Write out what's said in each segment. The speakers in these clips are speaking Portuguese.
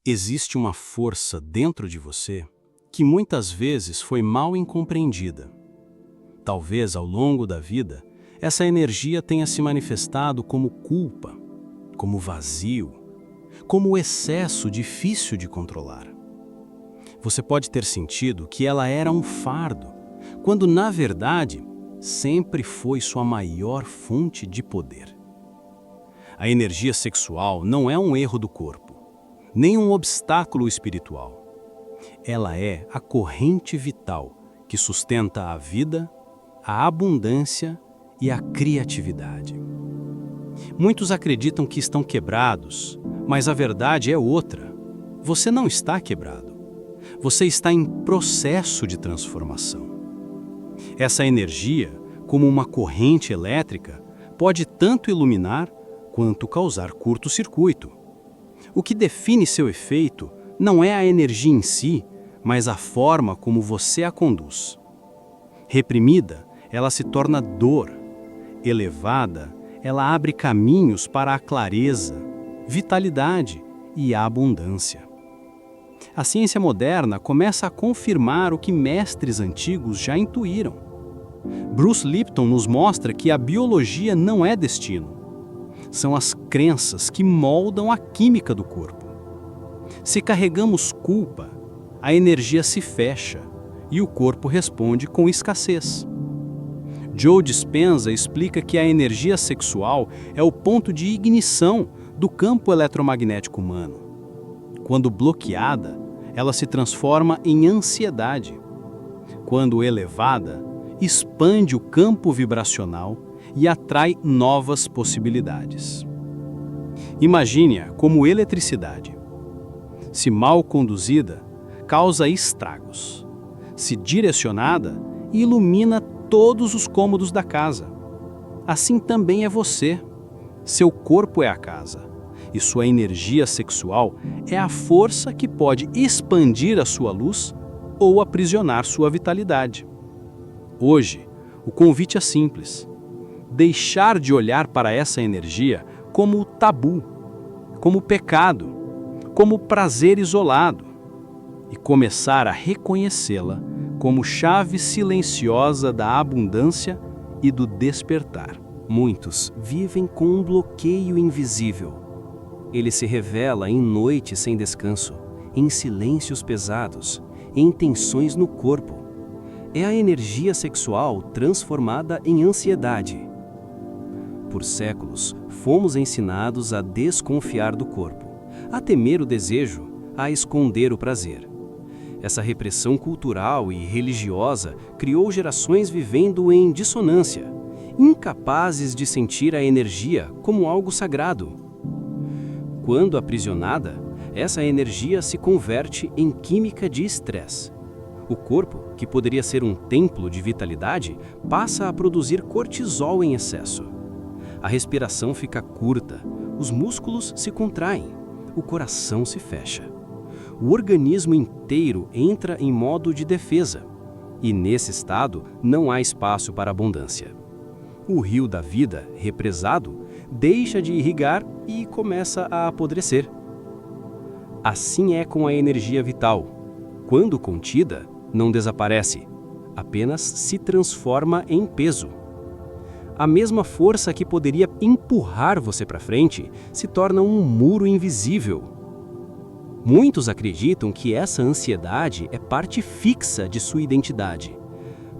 Existe uma força dentro de você que muitas vezes foi mal incompreendida. Talvez ao longo da vida, essa energia tenha se manifestado como culpa, como vazio, como excesso difícil de controlar. Você pode ter sentido que ela era um fardo, quando na verdade sempre foi sua maior fonte de poder. A energia sexual não é um erro do corpo, nem um obstáculo espiritual. Ela é a corrente vital que sustenta a vida, a abundância e a criatividade. Muitos acreditam que estão quebrados, mas a verdade é outra. Você não está quebrado. Você está em processo de transformação. Essa energia, como uma corrente elétrica, pode tanto iluminar quanto causar curto-circuito. O que define seu efeito não é a energia em si, mas a forma como você a conduz. Reprimida, ela se torna dor. Elevada, ela abre caminhos para a clareza, vitalidade e a abundância. A ciência moderna começa a confirmar o que mestres antigos já intuíram. Bruce Lipton nos mostra que a biologia não é destino. São as crenças que moldam a química do corpo. Se carregamos culpa, a energia se fecha e o corpo responde com escassez. Joe Dispenza explica que a energia sexual é o ponto de ignição do campo eletromagnético humano. Quando bloqueada, ela se transforma em ansiedade. Quando elevada, expande o campo vibracional e atrai novas possibilidades. Imagine-a como eletricidade. Se mal conduzida, causa estragos. Se direcionada, ilumina todos os cômodos da casa. Assim também é você. Seu corpo é a casa, e sua energia sexual é a força que pode expandir a sua luz ou aprisionar sua vitalidade. Hoje, o convite é simples. Deixar de olhar para essa energia como tabu, como pecado, como prazer isolado, e começar a reconhecê-la como chave silenciosa da abundância e do despertar. Muitos vivem com um bloqueio invisível. Ele se revela em noites sem descanso, em silêncios pesados, em tensões no corpo. É a energia sexual transformada em ansiedade. Por séculos, fomos ensinados a desconfiar do corpo, a temer o desejo, a esconder o prazer. Essa repressão cultural e religiosa criou gerações vivendo em dissonância, incapazes de sentir a energia como algo sagrado. Quando aprisionada, essa energia se converte em química de estresse. O corpo, que poderia ser um templo de vitalidade, passa a produzir cortisol em excesso. A respiração fica curta, os músculos se contraem, o coração se fecha. O organismo inteiro entra em modo de defesa, e nesse estado não há espaço para abundância. O rio da vida, represado, deixa de irrigar e começa a apodrecer. Assim é com a energia vital. Quando contida, não desaparece, apenas se transforma em peso. A mesma força que poderia empurrar você para frente se torna um muro invisível. Muitos acreditam que essa ansiedade é parte fixa de sua identidade,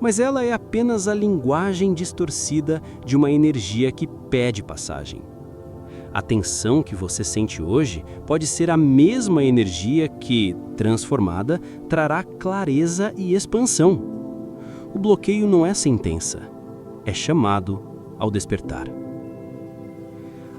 mas ela é apenas a linguagem distorcida de uma energia que pede passagem. A tensão que você sente hoje pode ser a mesma energia que, transformada, trará clareza e expansão. O bloqueio não é sentença, é chamado ao despertar.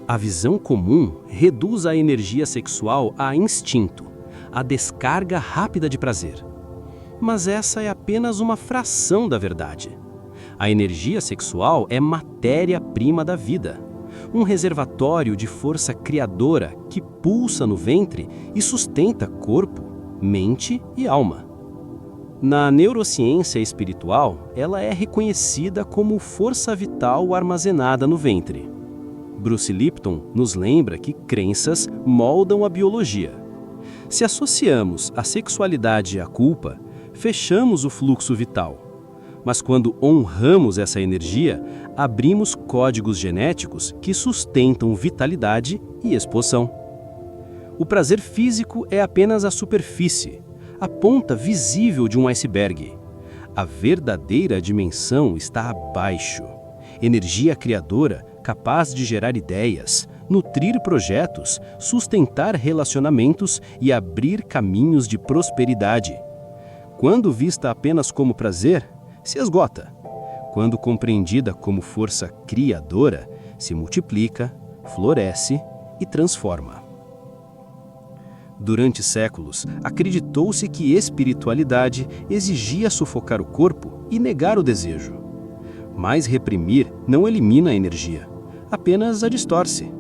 A visão comum reduz a energia sexual a instinto, a descarga rápida de prazer. Mas essa é apenas uma fração da verdade. A energia sexual é matéria-prima da vida, um reservatório de força criadora que pulsa no ventre e sustenta corpo, mente e alma. Na neurociência espiritual, ela é reconhecida como força vital armazenada no ventre. Bruce Lipton nos lembra que crenças moldam a biologia. Se associamos a sexualidade à culpa, fechamos o fluxo vital. Mas quando honramos essa energia, abrimos códigos genéticos que sustentam vitalidade e expansão. O prazer físico é apenas a superfície, a ponta visível de um iceberg. A verdadeira dimensão está abaixo. Energia criadora capaz de gerar ideias, nutrir projetos, sustentar relacionamentos e abrir caminhos de prosperidade. Quando vista apenas como prazer, se esgota. Quando compreendida como força criadora, se multiplica, floresce e transforma. Durante séculos, acreditou-se que espiritualidade exigia sufocar o corpo e negar o desejo. Mas reprimir não elimina a energia, apenas a distorce.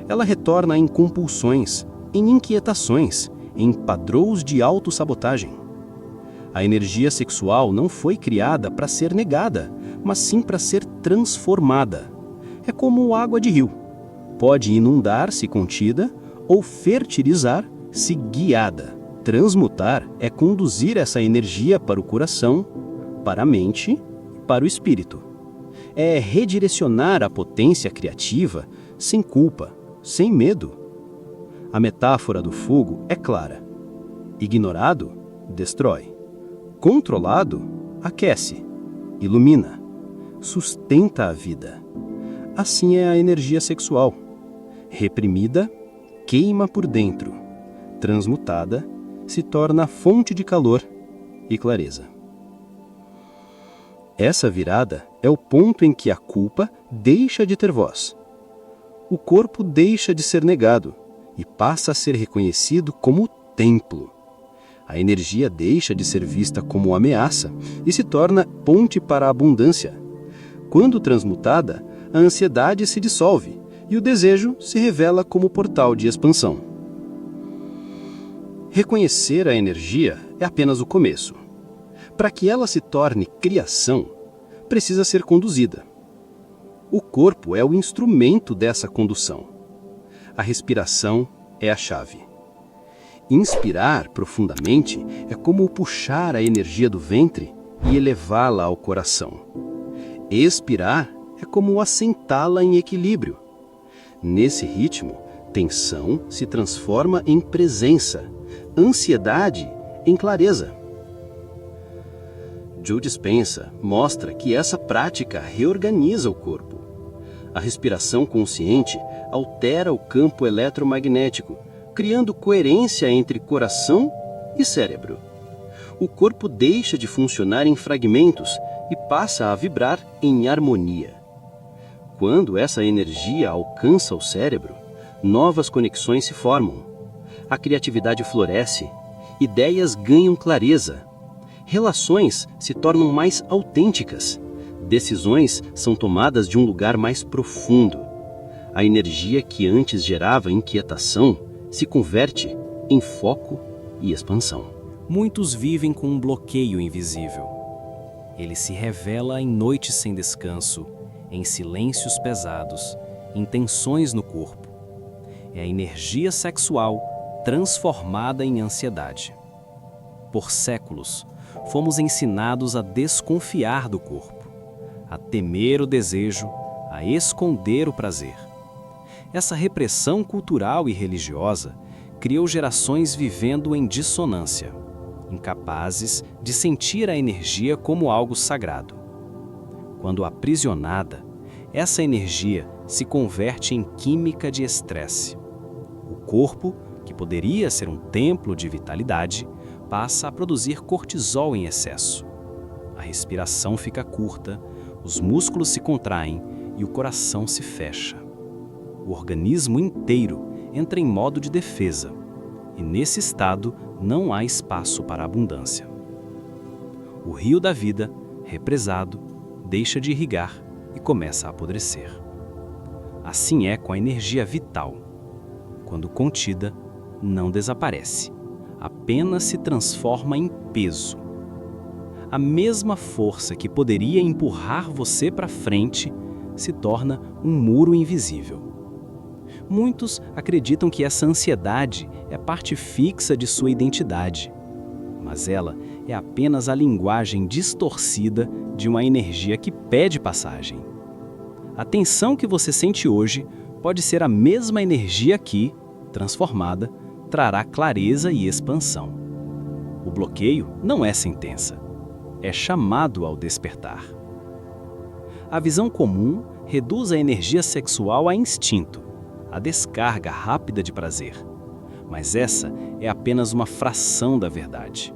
Ela retorna em compulsões, em inquietações, em padrões de autossabotagem. A energia sexual não foi criada para ser negada, mas sim para ser transformada. É como água de rio. Pode inundar se contida ou fertilizar se guiada. Transmutar é conduzir essa energia para o coração, para a mente e para o espírito. É redirecionar a potência criativa sem culpa, sem medo. A metáfora do fogo é clara. Ignorado, destrói. Controlado, aquece, ilumina, sustenta a vida. Assim é a energia sexual. Reprimida, queima por dentro. Transmutada, se torna fonte de calor e clareza. Essa virada é o ponto em que a culpa deixa de ter voz. O corpo deixa de ser negado e passa a ser reconhecido como templo. A energia deixa de ser vista como ameaça e se torna ponte para a abundância. Quando transmutada, a ansiedade se dissolve e o desejo se revela como portal de expansão. Reconhecer a energia é apenas o começo. Para que ela se torne criação, precisa ser conduzida. O corpo é o instrumento dessa condução. A respiração é a chave. Inspirar profundamente é como puxar a energia do ventre e elevá-la ao coração. Expirar é como assentá-la em equilíbrio. Nesse ritmo, tensão se transforma em presença, ansiedade em clareza. Joe Dispenza mostra que essa prática reorganiza o corpo. A respiração consciente altera o campo eletromagnético, criando coerência entre coração e cérebro. O corpo deixa de funcionar em fragmentos e passa a vibrar em harmonia. Quando essa energia alcança o cérebro, novas conexões se formam. A criatividade floresce, ideias ganham clareza, relações se tornam mais autênticas, decisões são tomadas de um lugar mais profundo. A energia que antes gerava inquietação se converte em foco e expansão. Muitos vivem com um bloqueio invisível. Ele se revela em noites sem descanso, em silêncios pesados, em tensões no corpo. É a energia sexual transformada em ansiedade. Por séculos, fomos ensinados a desconfiar do corpo, a temer o desejo, a esconder o prazer. Essa repressão cultural e religiosa criou gerações vivendo em dissonância, incapazes de sentir a energia como algo sagrado. Quando aprisionada, essa energia se converte em química de estresse. O corpo, que poderia ser um templo de vitalidade, passa a produzir cortisol em excesso. A respiração fica curta, os músculos se contraem e o coração se fecha. O organismo inteiro entra em modo de defesa, e nesse estado não há espaço para a abundância. O rio da vida, represado, deixa de irrigar e começa a apodrecer. Assim é com a energia vital. Quando contida, não desaparece, apenas se transforma em peso. A mesma força que poderia empurrar você para frente se torna um muro invisível. Muitos acreditam que essa ansiedade é parte fixa de sua identidade, mas ela é apenas a linguagem distorcida de uma energia que pede passagem. A tensão que você sente hoje pode ser a mesma energia que, transformada, trará clareza e expansão. O bloqueio não é sentença, é chamado ao despertar. A visão comum reduz a energia sexual a instinto, a descarga rápida de prazer. Mas essa é apenas uma fração da verdade.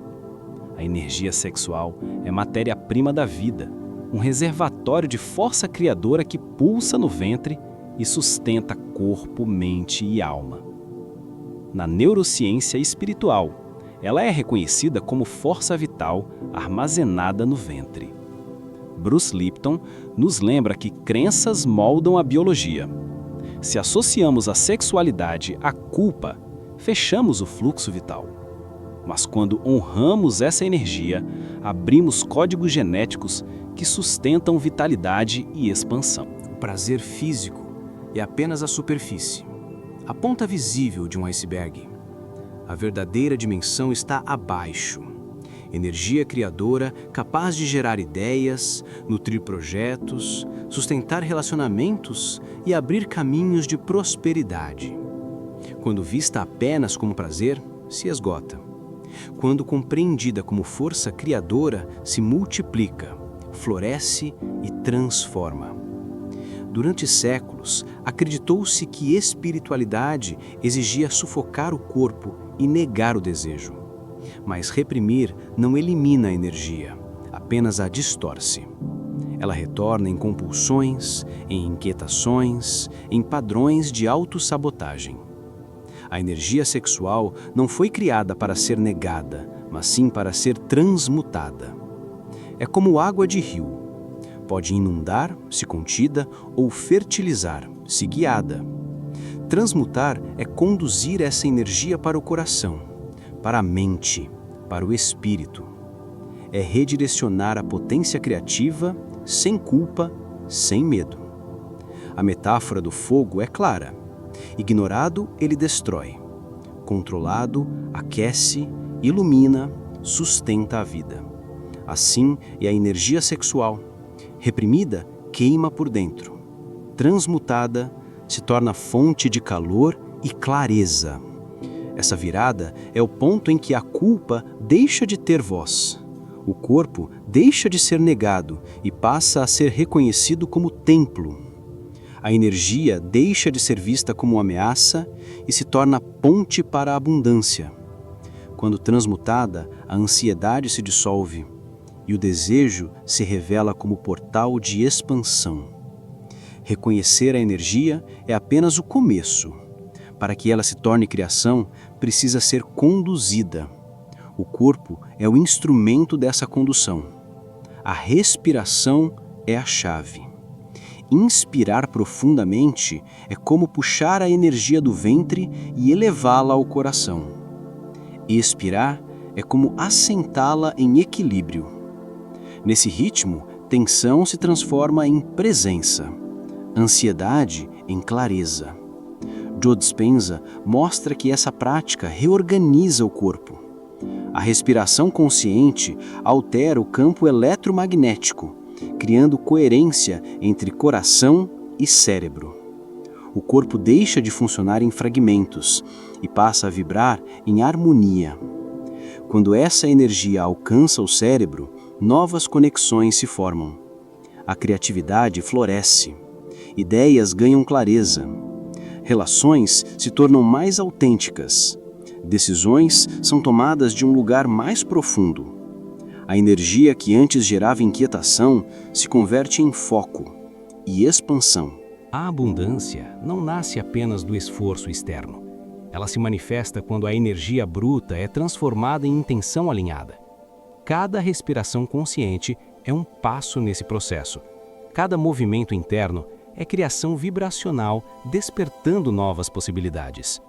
A energia sexual é matéria-prima da vida, um reservatório de força criadora que pulsa no ventre e sustenta corpo, mente e alma. Na neurociência espiritual, ela é reconhecida como força vital armazenada no ventre. Bruce Lipton nos lembra que crenças moldam a biologia. Se associamos a sexualidade à culpa, fechamos o fluxo vital. Mas quando honramos essa energia, abrimos códigos genéticos que sustentam vitalidade e expansão. O prazer físico é apenas a superfície, a ponta visível de um iceberg. A verdadeira dimensão está abaixo. Energia criadora capaz de gerar ideias, nutrir projetos, sustentar relacionamentos e abrir caminhos de prosperidade. Quando vista apenas como prazer, se esgota. Quando compreendida como força criadora, se multiplica, floresce e transforma. Durante séculos, acreditou-se que espiritualidade exigia sufocar o corpo e negar o desejo. Mas reprimir não elimina a energia, apenas a distorce. Ela retorna em compulsões, em inquietações, em padrões de autossabotagem. A energia sexual não foi criada para ser negada, mas sim para ser transmutada. É como água de rio. Pode inundar, se contida, ou fertilizar, se guiada. Transmutar é conduzir essa energia para o coração, para a mente, para o espírito. É redirecionar a potência criativa sem culpa, sem medo. A metáfora do fogo é clara. Ignorado, ele destrói. Controlado, aquece, ilumina, sustenta a vida. Assim é a energia sexual. Reprimida, queima por dentro. Transmutada, se torna fonte de calor e clareza. Essa virada é o ponto em que a culpa deixa de ter voz. O corpo deixa de ser negado e passa a ser reconhecido como templo. A energia deixa de ser vista como ameaça e se torna ponte para a abundância. Quando transmutada, a ansiedade se dissolve e o desejo se revela como portal de expansão. Reconhecer a energia é apenas o começo. Para que ela se torne criação, precisa ser conduzida. O corpo é o instrumento dessa condução. A respiração é a chave. Inspirar profundamente é como puxar a energia do ventre e elevá-la ao coração. Expirar é como assentá-la em equilíbrio. Nesse ritmo, tensão se transforma em presença, ansiedade em clareza. Joe Dispenza mostra que essa prática reorganiza o corpo. A respiração consciente altera o campo eletromagnético, criando coerência entre coração e cérebro. O corpo deixa de funcionar em fragmentos e passa a vibrar em harmonia. Quando essa energia alcança o cérebro, novas conexões se formam. A criatividade floresce. Ideias ganham clareza. Relações se tornam mais autênticas. Decisões são tomadas de um lugar mais profundo. A energia que antes gerava inquietação se converte em foco e expansão. A abundância não nasce apenas do esforço externo. Ela se manifesta quando a energia bruta é transformada em intenção alinhada. Cada respiração consciente é um passo nesse processo. Cada movimento interno é criação vibracional, despertando novas possibilidades.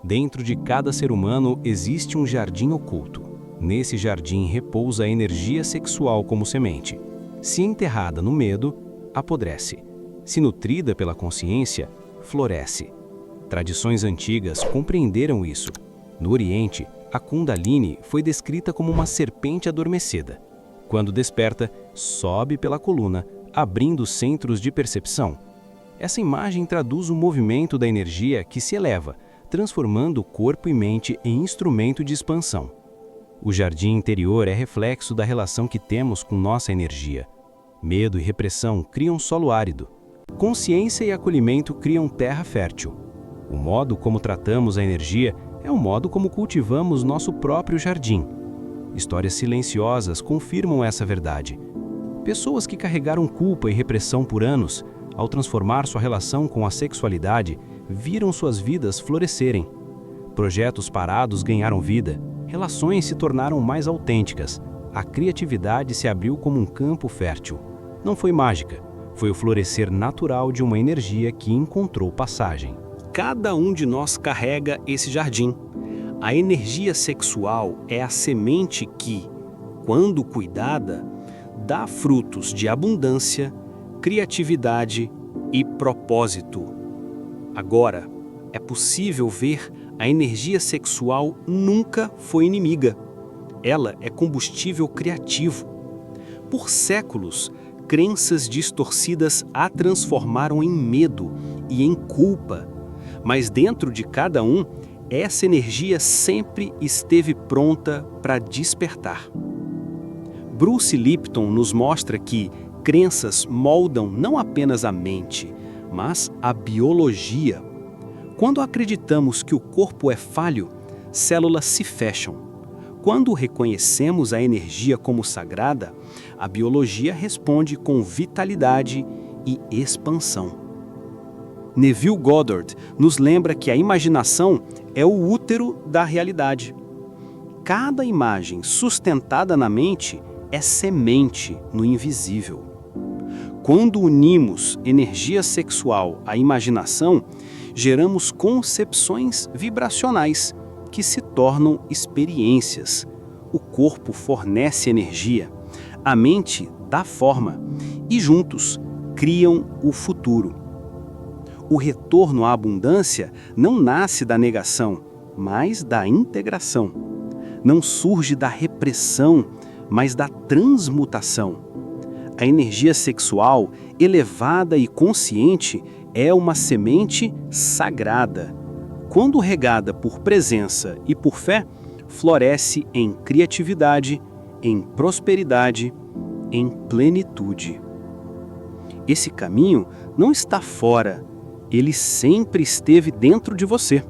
Dentro de cada ser humano existe um jardim oculto. Nesse jardim repousa a energia sexual como semente. Se enterrada no medo, apodrece. Se nutrida pela consciência, floresce. Tradições antigas compreenderam isso. No Oriente, a Kundalini foi descrita como uma serpente adormecida. Quando desperta, sobe pela coluna, abrindo centros de percepção. Essa imagem traduz o movimento da energia que se eleva, transformando corpo e mente em instrumento de expansão. O jardim interior é reflexo da relação que temos com nossa energia. Medo e repressão criam solo árido. Consciência e acolhimento criam terra fértil. O modo como tratamos a energia é o modo como cultivamos nosso próprio jardim. Histórias silenciosas confirmam essa verdade. Pessoas que carregaram culpa e repressão por anos, ao transformar sua relação com a sexualidade, viram suas vidas florescerem. Projetos parados ganharam vida, relações se tornaram mais autênticas, a criatividade se abriu como um campo fértil. Não foi mágica, foi o florescer natural de uma energia que encontrou passagem. Cada um de nós carrega esse jardim. A energia sexual é a semente que, quando cuidada, dá frutos de abundância, criatividade e propósito. Agora, é possível ver a energia sexual nunca foi inimiga. Ela é combustível criativo. Por séculos, crenças distorcidas a transformaram em medo e em culpa. Mas dentro de cada um, essa energia sempre esteve pronta para despertar. Bruce Lipton nos mostra que crenças moldam não apenas a mente, mas a biologia. Quando acreditamos que o corpo é falho, células se fecham. Quando reconhecemos a energia como sagrada, a biologia responde com vitalidade e expansão. Neville Goddard nos lembra que a imaginação é o útero da realidade. Cada imagem sustentada na mente é semente no invisível. Quando unimos energia sexual à imaginação, geramos concepções vibracionais que se tornam experiências. O corpo fornece energia, a mente dá forma e juntos criam o futuro. O retorno à abundância não nasce da negação, mas da integração. Não surge da repressão, mas da transmutação. A energia sexual, elevada e consciente, é uma semente sagrada. Quando regada por presença e por fé, floresce em criatividade, em prosperidade, em plenitude. Esse caminho não está fora, ele sempre esteve dentro de você.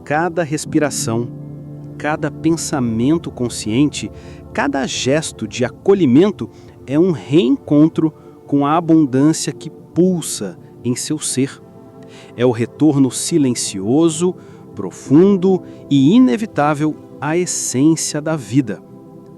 Cada respiração, cada pensamento consciente, cada gesto de acolhimento é um reencontro com a abundância que pulsa em seu ser. É o retorno silencioso, profundo e inevitável à essência da vida,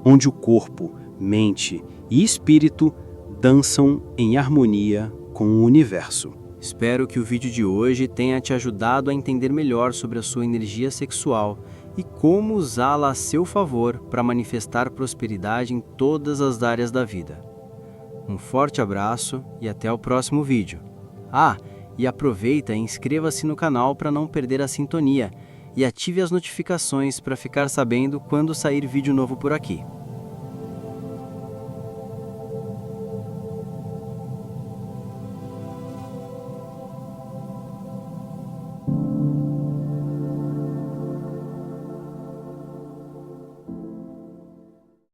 onde o corpo, mente e espírito dançam em harmonia com o universo. Espero que o vídeo de hoje tenha te ajudado a entender melhor sobre a sua energia sexual e como usá-la a seu favor para manifestar prosperidade em todas as áreas da vida. Um forte abraço e até o próximo vídeo. E aproveita e inscreva-se no canal para não perder a sintonia e ative as notificações para ficar sabendo quando sair vídeo novo por aqui.